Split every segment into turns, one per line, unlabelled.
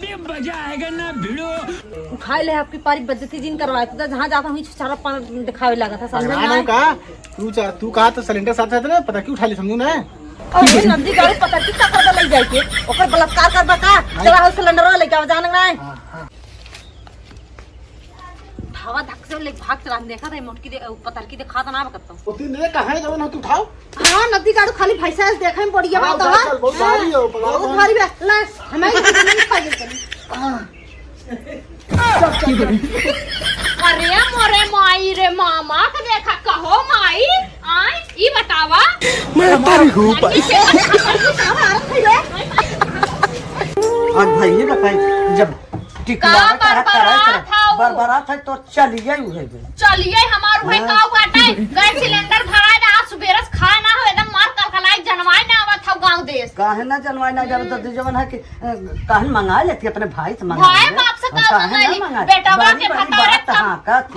अरे मजा आएगा ना भिड़ो।
खाई ले आपकी पारी बदती जिन करवाया था जहाँ जाता हूँ सारा पान दिखावे लगा था समझ
ना कहा तू कहा तो सिलेंडर साथ रहता ना पता क्यों उठा ली समझू ना
और ये नदी गाड़ी पता कितना कर ले जाए के ओकर बलात्कार करबा का चला हो सिलेंडर लेके आवा जान ना हवा धक से ले भाग चला देखा था मोटकी दे पता की देखा था ना बकता
तो तीन ने कहां है जवन तू उठाओ
हां नदी गाड़ी खाली भैंसा देखे में पड़ी बात है
बहुत भारी हो
बहुत भारी बे ले हमें नहीं खाई चली
अरे मोरे माई रे मामा के देखा कहो माई आई ई बतावा
मैं तारी हूं
आज भाई ये बताई जब बरबरात है तो चलिए
चलिए हमार भाई का बाटे गैस सिलेंडर भरा दे आज सुबेरे खा ना हो एकदम मार कलकलाई जनवाई ना आवत हो गांव देश
काहे ना जनवाई ना जब तो जवन है कि काहे मंगा लेती अपने भाई से मंगा
भाई बाप से का मंगाई बेटवा के भतारे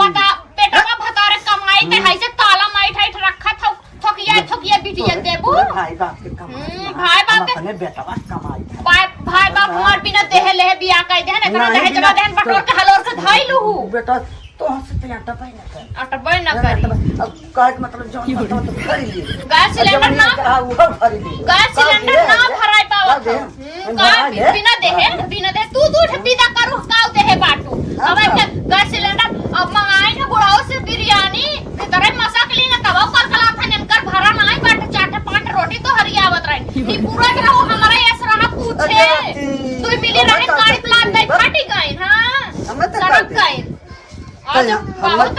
बता बेटवा भतारे कमाई के है से ताला माई ठाई रखा था थोकिया बिटिया देबू
भाई बाप के कमाई
भाई बाप के
अपने बेटवा कमाई
भाई बाप हमार बिना देह ले बिया कह दे ना इतना दहेज जमा देहन बटोर के हलोर के धइलू
बेटा तो हंस पे आटा पाई ना कर
अटबे ना करी
अब काट मतलब जो मतलब भरी ली
गैस सिलेंडर ना
वो भरी ली
गैस सिलेंडर ना भराई पावत का बिना देह तू दूध पीदा करू का देह बाटू अब गैस सिलेंडर अब मंगाई ना बुढ़ाओ से बिरयानी तरह मसाक ली ना तब कर कला था नेमकर भरा नहीं बाट चाटे पांच रोटी तो हरियावत रही नी पूरा रहो हमारा ऐसा रहा पूछे तू मिली रहे गाड़ी प्लान नहीं फटी गई हां सड़क गई आज बहुत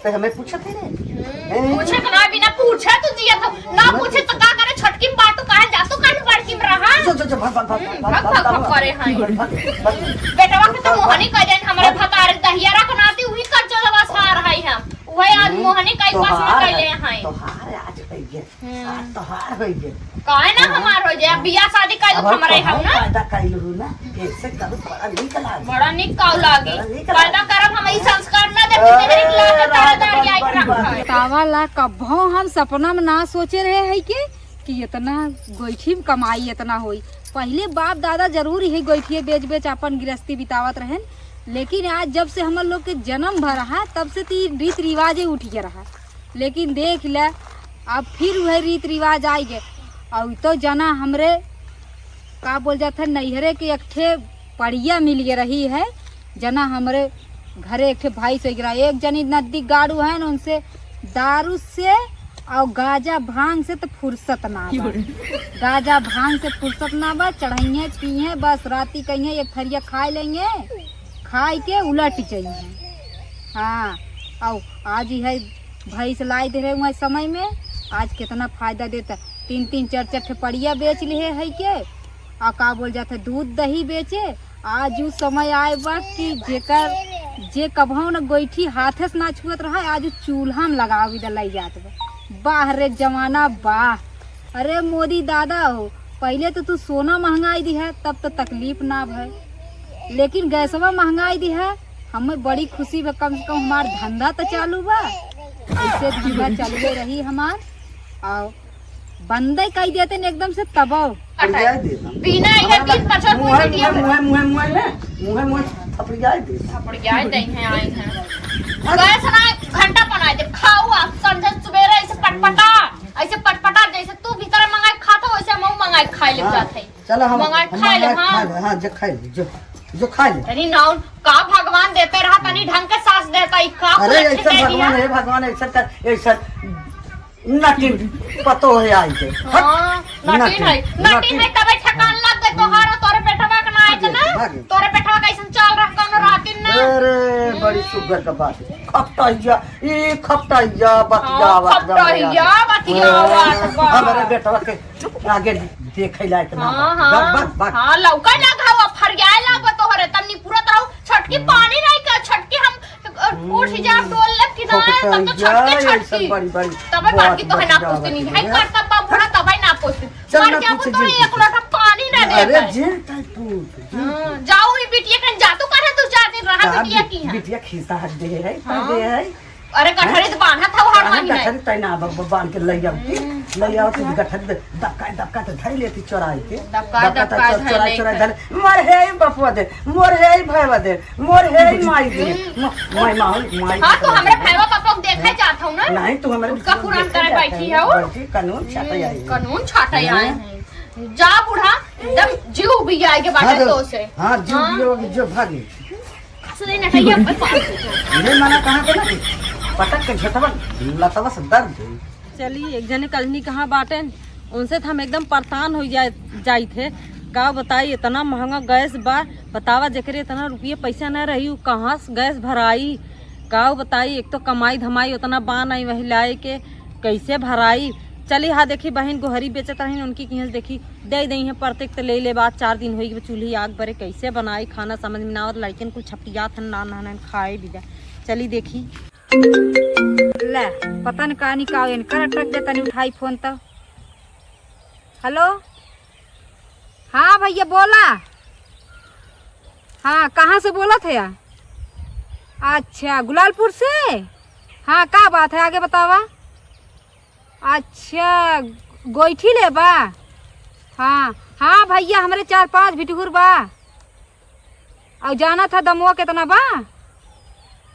तक हमें पूछा थे
पूछे ना बिना पूछे तो दिया था ना पूछे तो का करे छटकी बात तो काहे जा तो काहे बड़की में रहा भग करे हां बेटवा के तो मोहनी कह देन हमरे भतार दहियारा को नाती उही कर चलवा सार है हम वही आज मोहनी कई पास में कहले हैं
तोहार आज होइए तोहार होइए
काहे ना हमार हो जाए बियाह शादी कइल हमरे हम ना
फायदा कइलू ना ऐसे कर बड़ा निकला
बड़ा निकाउ लागी फायदा करब हम ई संस्कार ना दे तेरे लागे तारदारी आई रखा
तावा ला कभो हम सपना में ना सोचे रहे है कि इतना गोइठी में कमाई इतना होई पहले बाप दादा जरूर ही गोइठिए बेच अपन गृहस्थी बितावत रहन लेकिन आज जब से हम लोग के जन्म भर रहा तब से तीन रीत रिवाज उठ गया रहा लेकिन देख ले अब फिर वह रीत रिवाज आई गए और तो जना हमरे का बोल जाता नैहरे के एक ठे पड़िया मिल गए रही है जना हमरे घरे एक ठे भाई से गिरा एक जनी नदी गाड़ू है न उनसे दारू से और गाजा भांग से तो फुर्सत ना बा गाजा भांग से फुर्सत ना बा चढ़ाइए पिए बस राती कहिए एक थरिया खाए लेंगे खाई के उलट चाहिए हाँ और आज ही है भैंस लाई दे रहे हुए समय में आज कितना फायदा देता 3-3 4-4 पड़िया बेच लिए है के आ का बोल जाता दूध दही बेचे आज उस समय आए बा कि जेकर जे कभो न गोइठी हाथे से ना छुअत रहा आज चूल्हा में लगावी दलाई जात बा बाह रे जमाना बाह अरे मोदी दादा हो पहले तो तू सोना महंगाई दी है तब तो तकलीफ ना भय लेकिन गैसवा महंगाई दी है हमें बड़ी खुशी बा कम से कम हमार धंधा तो चालू बा ऐसे धंधा चलते रही हमार और बंदे कही देते न एकदम से तबाव
बिना इधर 30-50
मुंह
थपड़ियाए दे हैं आए हैं गैस ना घंटा बना दे खाओ आप संझे सवेरे ऐसे पटपटा जैसे तू भीतर मंगाए खाता वैसे हम मंगाए खाए ले जाते
चलो हम
मंगाए खाए ले हां
जो खाए ले जो खा ले
तनी नाउ का भगवान देते रहा तनी ढंग के सांस देता ई का
अरे ऐसा भगवान है भगवान ऐसा नटिन पतो है आई के
हां नटिन है तबे ठकान लग गए तोहार तोरे पेटवा के ना आए ना तोरे पेटवा कैसन चल रहा कौन रातिन ना
अरे बड़ी सुगर का बात खपटाइया बतिया हमारे बेटवा के आगे देखे लायक ना
हां लौका लगाओ फरियाए लाग तोहरे तन्नी पूरा तरह छटकी पानी नहीं का छटकी हम उठ जा डोल लग कि ना तब तो छटकी
बड़ी
तबे बाकी तो है ना पूछती नहीं है करता बाबूड़ा तबे ना पूछती मर क्या तो एक लोटा पानी ना दे
अरे जे टाइप
जाओ ई बिटिया कन जा तू करे तू 4 दिन रहा बिटिया की है
बिटिया खिसा हट दे है
अरे गठरी तो बांधा था हर महीने
गठरी तैना बांध के ले आओ तो गठरी दबका तो धर लेती चोराई के चोराई धर मोर है बपुआ दे मोर है भैया दे मोर है माई दे माई
हां तो हमरे भैया पापा को देखा जात हूं ना
नहीं तू हमरे
उसका पुरान करे बैठी है वो
कानून
छाटा आए हैं जा बूढ़ा एकदम जीव भी आएगे बाटे तो से
हां जीव जो भागी
सही ना कहिए
ये मना कहां के ना पटक के झटवा लतवा से दर्द
चलिए एक जने कलनी कहाँ बाटे उनसे तो हम एकदम परेशान हो जाई थे का बताई इतना महंगा गैस बा बतावा जेकरे इतना रुपये पैसा न रही कहाँ से गैस भराई का बताई एक तो कमाई धमाई उतना बान आई महिलाए के कैसे भराई चली हाँ देखी बहन गोहरी बेचत रही उनकी किहस देखी दे दी है प्रत्येक तो ले बात 4 दिन हुई चूल्ही आग बरे कैसे बनाई खाना समझ में ना और लड़किन कुछ छपिया था ना खाए भी जा चली देखी
ले पता न कहानी का इनकर अटक दे तनी उठाई फोन तो हेलो हाँ भैया बोला हाँ कहाँ से बोला थे यार अच्छा गुलालपुर से हाँ क्या बात है आगे बतावा अच्छा गोईठी ले बा हाँ हाँ भैया हमारे 4-5 भिटुर बा और जाना था दमुआ कितना बा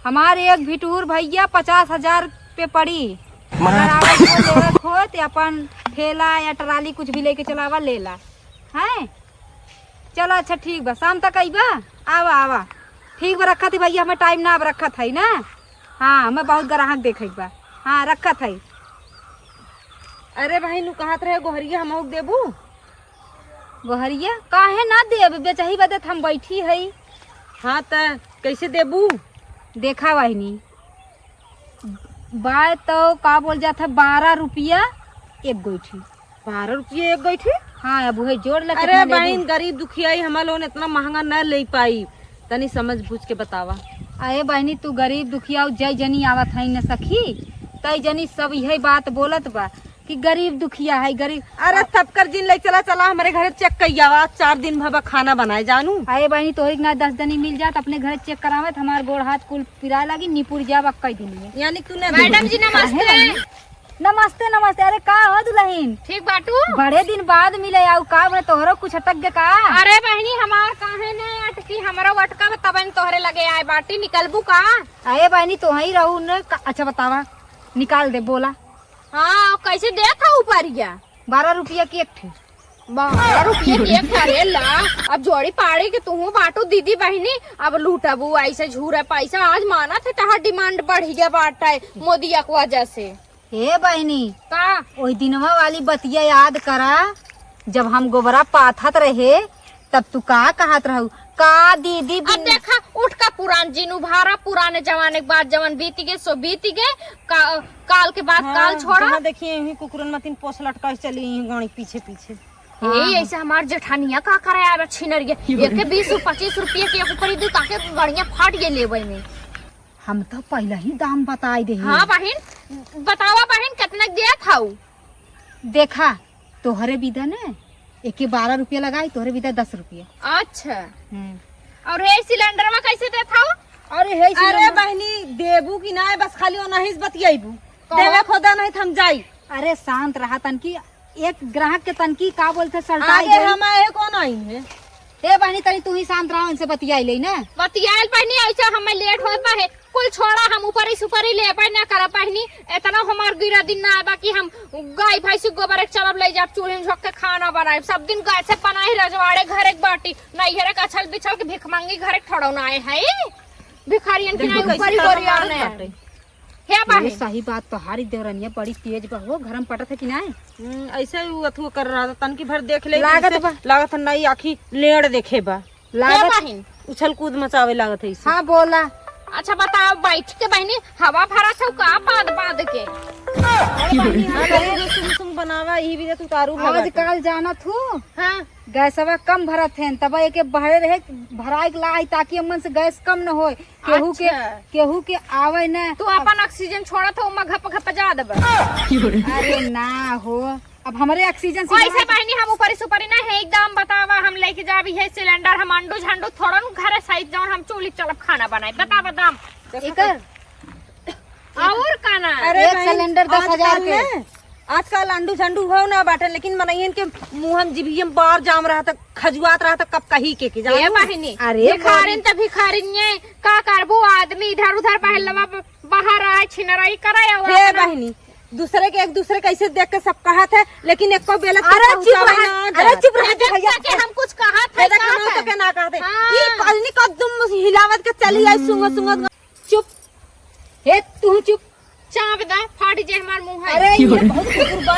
हमारे एक भिटूर भैया 50,000 पे पड़ी अगर हो तो अपन ठेला या ट्राली कुछ भी लेके चलावा ले ला है चलो अच्छा ठीक बा शाम तक आईबा आवा आवा ठीक बा रखा थी भैया हमें टाइम ना अब रखा था ना हाँ हमें बहुत ग्राहक देखे बा हाँ रखा था
अरे भाई नु कहत रहे गोहरिया हम देबू
गोहरिया काहे ना देब बेचही बदे हम बैठी है
हाँ त कैसे देबू
देखा वाहिनी बाय तो का बोल जाता 12 रुपया एक गोईठी
12 रुपये एक गई
हाँ अब वही जोड़ लगे
अरे बहन गरीब दुखियाई हमारे लोन इतना महंगा न ले पाई तनी समझ बूझ के बतावा
अरे बहनी तू गरीब दुखिया जय जनी आवत है न सखी तय जनी सब यही बात बोलत बा कि गरीब दुखिया है गरीब
अरे सब कर जिन ले चला हमारे घर चेक कइयावा 4 दिन भबा खाना बनाए जानू
अरे बहनी तोहरी ना 10 दिन मिल जात अपने घर चेक करावत हमार गोड़ हाथ कुल पिरा लगी निपुर जाब कई दिन में
यानी क्यों
मैडम जी नमस्ते
नमस्ते नमस्ते अरे का हो दुल्हन
ठीक बाटू
बड़े दिन बाद मिले आउ का बोले तोहरो कुछ अटक गए का
अरे बहनी हमार काहे ने अटकी हमारा वटका तबन तोहरे लगे आए बाटी निकलबू का
अरे बहनी तो ही रहू न अच्छा बतावा निकाल दे बोला
हाँ कैसे दे था ऊपरिया
12 रुपया की एक थे
12 रुपये की एक अरे ला अब जोड़ी पाड़ी के तू बाटू दीदी बहनी अब लूटबू ऐसे झूरे पैसा आज माना थे तहार डिमांड बढ़ गया बाटा मोदी की वजह से
हे बहनी
का
ओई दिनवा वाली बतिया याद करा जब हम गोबरा पाथत रहे तब तू का कहत रहू का दीदी
अब देखा उठ का पुरान जीनू भारा पुराने जमाने के बाद जवन बीत गए सो बीत गए काल के बाद काल छोड़ा
देखिए यही कुकुरन मतीन पोस लटका चली गाड़ी पीछे पीछे
ऐसे हमार जेठानिया का करे आवे छिनरिया एक 20-25 रुपये के ऊपर दू काके बढ़िया फाट गए लेवे में
हम तो पहले ही दाम बताई दे
हाँ बहन बतावा बहन कितना दिया था
देखा तोहरे विदा ने एक 12 रुपया लगाई तोहरे विदा 10 रुपया
अच्छा और ये सिलेंडर में कैसे दे था
अरे हे
अरे बहनी देबू की ना बस खाली ओनाही बतियाबू देवे खोदा नहीं थम जाई
अरे शांत रहा तनकी एक ग्राहक के तनकी का बोलते सल्टाई
आगे हम आए कौन आई है
ए बहनी तनी तू ही शांत रहा उनसे बतियाई ले ना
बतियाल बहनी ऐसा हमें लेट हो पाए कुल छोड़ा हम ऊपर ही सुपर ही ले पाए ना कर बहनी इतना हमार गिरा दिन ना आबा कि हम गाय भैंस गोबर एक चलब ले जाब चूल्हे झोंक के खाना बनाए सब दिन गाय से बनाई रजवाड़े घर एक बाटी नहीं हेरे कछल बिछल के भिख मांगी घर एक ठड़ौना आए है भिखारियन के नहीं ऊपर ही गोरिया ने हे बहन
सही बात तो हारी देवरनिया बड़ी तेज बा हो घर में पटत है कि नहीं
ऐसे ही अथु कर रहा था तन की भर देख ले
लागत
नहीं आखी लेड़ देखे बा
लागत
बहन
उछल कूद मचावे लागत है
हाँ बोला
अच्छा बताओ बैठ के बहनी हवा भरा छौ का पाद के
तुम बनावा यही भी तू तारू
आज कल जाना थू
हां
गैसवा कम भरत है तब एक भरे रहे भराई लाई ताकि अमन से गैस कम न हो केहू के आवे न
तू अपन ऑक्सीजन छोड़ा था उमा घप घप जा देब
अरे ना हो अब हमारे ऑक्सीजन से
ऐसे बहनी हम ऊपर सुपर ना है एकदम बतावा हम लेके जाबी है सिलेंडर हम अंडू झंडू थोड़ा नु घरे सहित जाऊं हम चूल्ही चलब खाना बनाए बता दाम
एकर
और काना
अरे
एक
बहन,
सिलेंडर 10,000 के।
आजकल अंडू झंडू हो ना बाटे, लेकिन मनइयन के मुंहम जिभियम बार जाम रहा था, खजुआत रहा था, कब कहीं के
ये
जानो।
बहिनी
अरे
भिखारिन त भिखारिन ये का करबो आदमी इधर उधर पहलवा बाहर आए छिनराई करे
हे बहनी, दूसरे के एक दूसरे कैसे देख के सब कहा थे, लेकिन एको बेला
अरे चुप रह भैया।
के हम कुछ कहा था
तो के ना कहते
हाँ।
ई कलनी कदम हिलावत के चली आई सुंग सुंग।
चुप हे तू चुप।
चाप दा फाट जे हमार मुंह है
अरे ये बहुत कुकुर बा।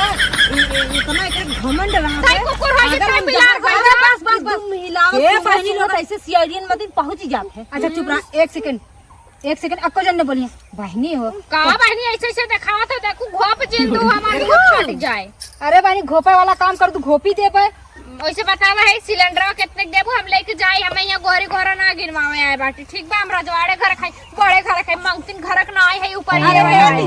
इतना एक घमंड रहा
ताई कुकुर हो
अगर
जितना
हम
बिलार
जाकर
हो
बस बस बस हिलावत
हे
सुंग
बहनी
सुंग
लोग
ऐसे सीआईडीएन मदीन पहुंच जाते हैं।
अच्छा चुप रहा, एक सेकंड अक्को जन ने बोलिए बहनी हो।
का बहनी ऐसे ऐसे दिखावा तो देखो घोप जिंदू हमार मुंह फट जाए।
अरे बहनी घोपे वाला काम कर, तू घोपी दे पे।
वैसे बतावा है सिलेंडर कितने देबो हम लेके जाए, हमें यहाँ गोरी घोरा ना गिनवावे आए बाटी ठीक बा। हमरा जोड़े घर खाई बड़े घर खाई मंगतिन घरक ना आए है ऊपर
अरे
ये
बहनी,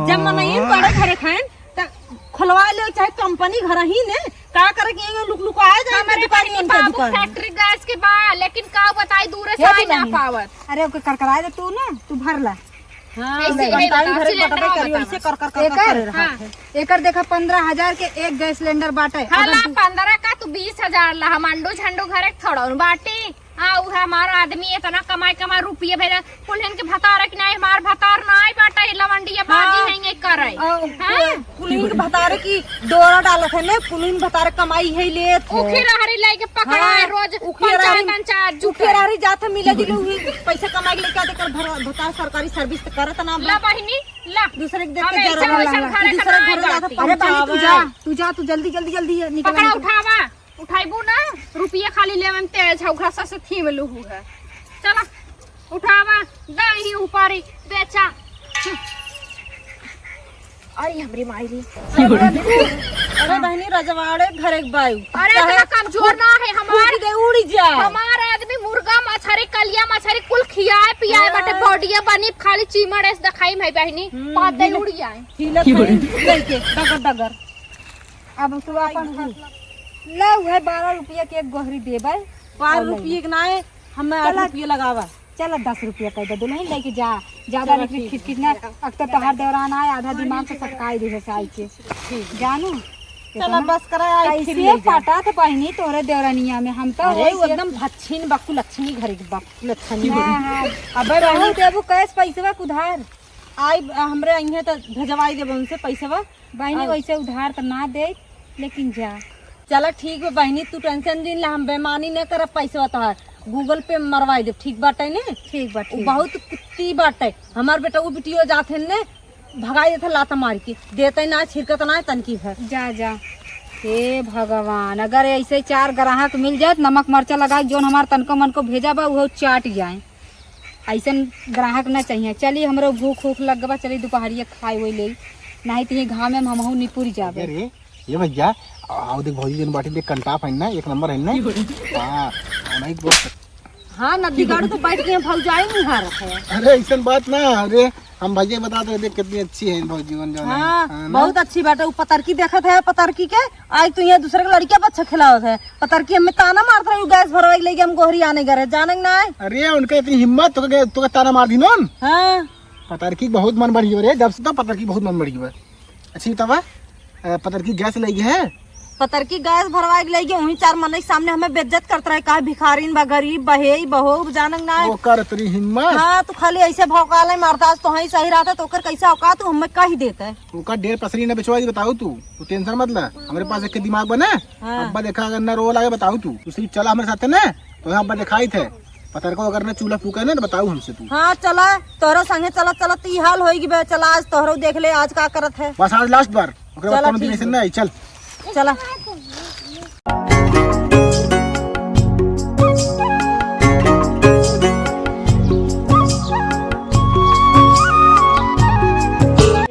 जब मनइयन बड़े घरे खाएं त खुलवा ले, चाहे कंपनी घर ही ने का करे कि ये लुक लुक आए जाए
हमारे
दुकान
बहनी
उनके
बाबू
दुकान।
फैक्ट्री गैस के बा, लेकिन का बताई दूर से
हे
आए ना
बहनी।
पावत।
अरे ओके करकराए दे तू ना, तू भर ला।
हां
ऐसे ही
कंटाइन
बताओ,
घरे
सिलेंडर
बटबे करियो,
बताओ।
ऐसे कर कर कर करे रहा
हाँ।
है।
एकर देखा 15,000 के एक गैस सिलेंडर बाटे।
हाला 15 का तू 20,000 ला हम अंडू झंडू घरे थोड़ा बाटी। हाँ वो हमारा आदमी इतना कमाई रुपये भेजा पुलिन के भतार कि नहीं, हमार भतार नहीं बाटा लवंडिया बाजी
हाँ।
नहीं करे।
पुलिन के भतारे की डोरा डालत है ने, पुलिन भतारे कमाई है लेत है।
उखी रहरी लेके पकड़ाए रोज पंचायत
उखेरारी जात मिले दिले हुई पैसा कमाई के लेके आते कर भतार सरकारी सर्विस तो करत ना
ला बहिनी ला
दूसरे के देख
हमें
के
ऐसा
जरा
वैसा
ला
घरे
दूसरे
खनाए
घर जाता
जाती।
अरे बहनी तू जा तू जल्दी निकल।
पकड़ा उठावा उठाइबू ना रुपये खाली लेवे में तेज है घसा से थीम लूहू है। चला उठावा दही ऊपरी बेचा। अरे हमरी मायरी
अरे बहनी रजवाड़े घरे के बायू
अरे इतना कमजोर ना है हमार
दे उड़ी जा
हमार आदमी मुर्गा मछली कलिया मछली कुल खियाए पियाए बटे बॉडीया बनी खाली चीमड़ ऐसे दिखाई में बहनी पाते उड़ जाए।
हिलत लेके डगर डगर।
अब तू अपन ला है 12 रुपया के एक गोहरी देबे।
5 रुपये के नाए हमें 8 रुपये लगावा।
चल 10 रुपया कह दे दुल्हन लेके जा, ज्यादा निकली खिटखिट ना अक्तर तोहार दौरान आए आधा दिमाग से सटकाई दे साई के जानू।
चला बस करा आई फिर
कैसे पाटा था बहनी तोरे देवरानिया में हम तो
अरे वो एकदम भच्छिन बक्कू लक्ष्मी घरे के बक्कू लक्ष्मी
अबे रहू देबू कैस पैसा उधार
आई हमरे अइहे तो भेजवाई देब उनसे पैसा।
बहनी वैसे उधार तो ना दे लेकिन जा।
चला ठीक है बहनी, तू टेंशन दिन ला, हम बेमानी नहीं करब पैसा तोहार गूगल पे मरवाई दे ठीक बाटे ने।
ठीक बा
वो बहुत कुत्ती बाटे हमार बेटा, वो बिटियो जाते ने भगाई देते लाता मार के देते ना छिड़कत ना तनकी है।
जा हे भगवान, अगर ऐसे 4 ग्राहक मिल जाए नमक मरचा लगा जो हमार तनको मन को भेजा बा वो चाट जाए, ऐसा ग्राहक ना चाहिए। चलिए हमरो भूख लग गवा, चलिए दोपहरिया खाए वही ले, नहीं तो ये घाव में हमहू निपुर जाबे।
अरे ये भैया आओ देख भौजी जन बाटी देख कंटाप है ना, एक नंबर है ना। हां नहीं बहुत।
हाँ नदी गाड़ तो बैठ के फल जाए मुहार है।
अरे ऐसा बात ना, अरे हम भैया बता दो देख कितनी अच्छी है भौजी जन जो है।
हाँ बहुत अच्छी बात है। वो पतरकी देखत है, पतरकी के आज तू यहाँ दूसरे के लड़किया बच्चा खिलावत है। पतरकी हमें ताना मारत रही गैस भरवाई लेके हम गोहरी आने गए जाने ना है।
अरे उनका इतनी हिम्मत तो ताना मार दी नोन।
हाँ
पतर की बहुत मन बढ़ी हो रे, जब से तो पतर की बहुत मन बढ़ी हुआ। अच्छी तवा पतर की गैस लगी है,
पतरकी गैस भरवाई लेके वही 4 मन सामने हमें बेइज्जत करता रहे, कहा भिखारीन बा गरीब बहे बहो जानक ना है।
वो कर तेरी हिम्मत।
हाँ तो खाली ऐसे भौकाल मारता तो ही सही रहता तो ओकर कैसा औकात तू हमें कही देता है।
उनका 1.5 पसरी न बिछवा दी बताओ तू टेंशन मत ले, हमारे पास एक दिमाग बना।
हाँ।
अब्बा देखा अगर न रो लागे बताओ तू चला हमारे साथ है ना, तो अब्बा दिखाई थे पतर को अगर न चूल्हा फूका ना तो बताओ हमसे तू।
हाँ चला तोहरा संगे चला चला ती हाल होगी बे। चला आज तोहरो देख ले आज का करत है।
बस आज लास्ट बार ओकरे बाद
चला
कोनो दिन
ठीक
ऐसे नहीं। चल
चला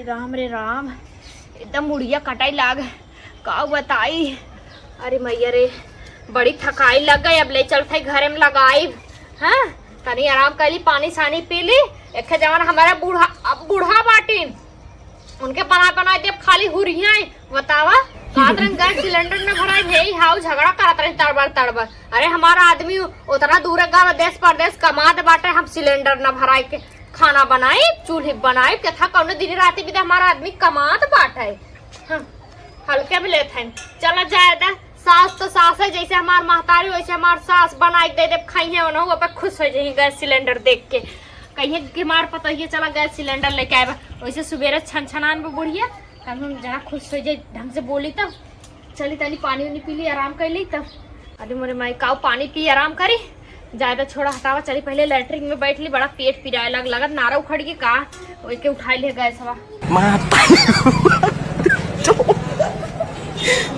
राम रे राम एकदम मुड़िया कटाई लाग का बताई। अरे मैया रे बड़ी थकाई लग गई, अब ले चलते घरे में लगाई। हाँ तनी आराम कर ली, पानी सानी पी ली। एक जवान हमारा बूढ़ा बाटी उनके बनाए देव खाली हुरिया बतावा गैस सिलेंडर न भरा यही हाउ झगड़ा करत रही तड़बड़। अरे हमारा आदमी उतना दूर गाँव देश परदेश कमात बाटे, हम सिलेंडर न भराए के खाना बनाई चूल्हे बनाई कथा कौन दिन रात भी हमारा आदमी कमात बाट है। हाँ, हल्के में लेते हैं चला जाए सास तो सास है जैसे हमार महतारी वैसे हमार सास बनाई दे दे खाई है उन्होंने पे खुश हो जाए गैस सिलेंडर देख के कहीं कि मार पता ही चला गैस सिलेंडर लेके आए वैसे सुबेरे छन में बुढ़िया हम जरा खुश हो जाए ढंग से बोली तब चली तली पानी उनी पी ली आराम कर ली तब अरे मोरे माई काऊ पानी पी आराम करी ज्यादा छोड़ा हटावा चली पहले लैट्रिन में बैठ ली बड़ा पेट पिराए लगत नारा उखड़ के का वही के उठाई ले गए सवा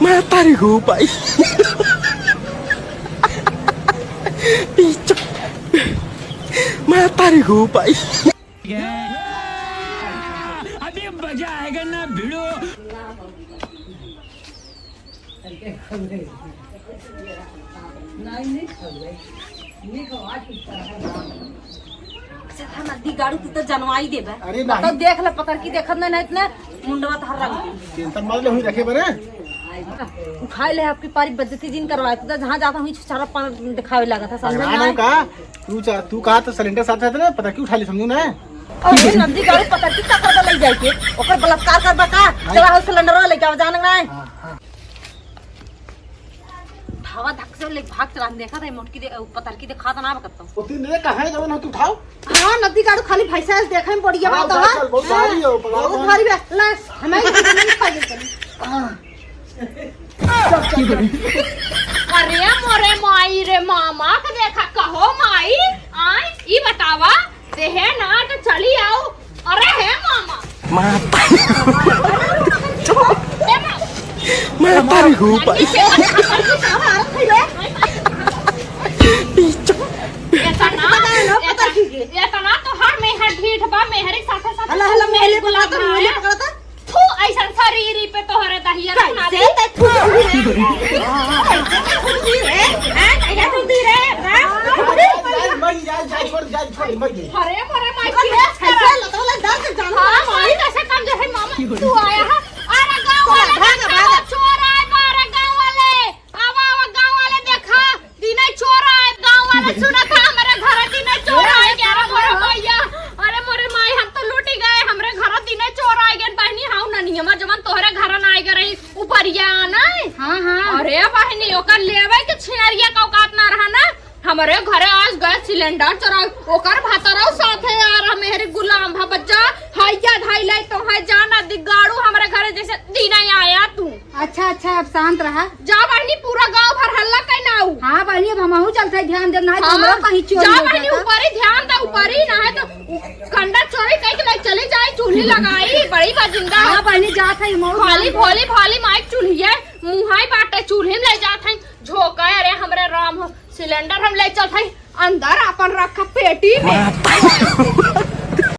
मैं तारी हो पाई मैं तारी हो पाई
अभी मजा आएगा ना भिड़ो।
नदी गाड़ू तू तो जनवाई देबे
अरे
तो
नहीं
देख ले पतर की देखत नहीं इतने मुंडवा थार रंग
टेंशन मत ले हुई रखे बरे
उठाई ले आपकी पारी बेइज्जती जिन करवाए तो जहाँ जाता हूँ सारा पान दिखावे लगा था समझ
भगवान
में
का तू कहा तो सिलेंडर साथ रहते ना पता क्यों उठा ली समझू ना
और ये नदी गाड़ू पतर की का कर ले जाई के ओकर बलात्कार करबा का चला हो सिलेंडर लेके आव जान ना हवा धक से ले भाग चला देखा था मोटकी दे पतर की देखा था ना बकत
वो तीन ने कहा है जब ना तू उठाओ
हां नदी गाड़ू खाली भैंसा देखे में बढ़िया बात है
चल बहुत भारी हो
बहुत भारी बे ले हमें नहीं खाई चली
अरे मोरे माई रे मामा के देखा कहो माई आई ई बतावा देहे ना तो चली आओ अरे है मामा
मैं तारी हो पाई
इतना तो हर में हर ढीठ बा मेहरे साथे साथे
हला हला मेले को लात मेले पकड़ता
तू ऐसा शरीर पे तोहरे दहिया बना दे
से तू दी रे
मर जा छोड़ मर गई
अरे मोरे माई केस कर हां माई कैसे काम जो है मामा तू आया है अरे गांव वाले चोर आए मारे गांव वाले आवा गांव वाले देखा दिने चोर आए गांव वाले सुना था हमारे घर दिने चोर आए ग्यारह मोरे भैया अरे मोरे माई हम तो लूटी गए हमरे घर दिने चोर आए गए बहनी हाउ ननी हमर जवन तोहरे घर ना आए गए ऊपरिया ना
हाँ
अरे बहनी ओकर लेवे के छियरिया का औकात ना रहा ना हमारे घरे आज गैस सिलेंडर चरा ओकर भातराव साथे आ रहा मेरे गुलाम भा बच्चा हाइया धाई लाई तो है जाना दिगाड़ू हमारे घरे जैसे दीना आया तू
अच्छा अब शांत रहा।
जा बहनी पूरा गांव भर हल्ला कहीं ना आऊ
हाँ बहनी अब हमहू चलते ध्यान देना है तो
हाँ,
हमरा कहीं चोरी
जा
हो
बहनी
जाता।
ऊपर ही ध्यान दे ऊपर ही ना है तो कंडा चोरी कहीं के लिए चली जाए चूल्ही लगाई बड़ी बाजिंदा
हाँ बहनी जात है हमहू
खाली भोली भाली माइक चूल्ही है मुहाई बाटे चूल्हे में ले जात है झोंका अरे हमरे राम सिलेंडर हम ले चलत है अंदर अपन रखा पेटी में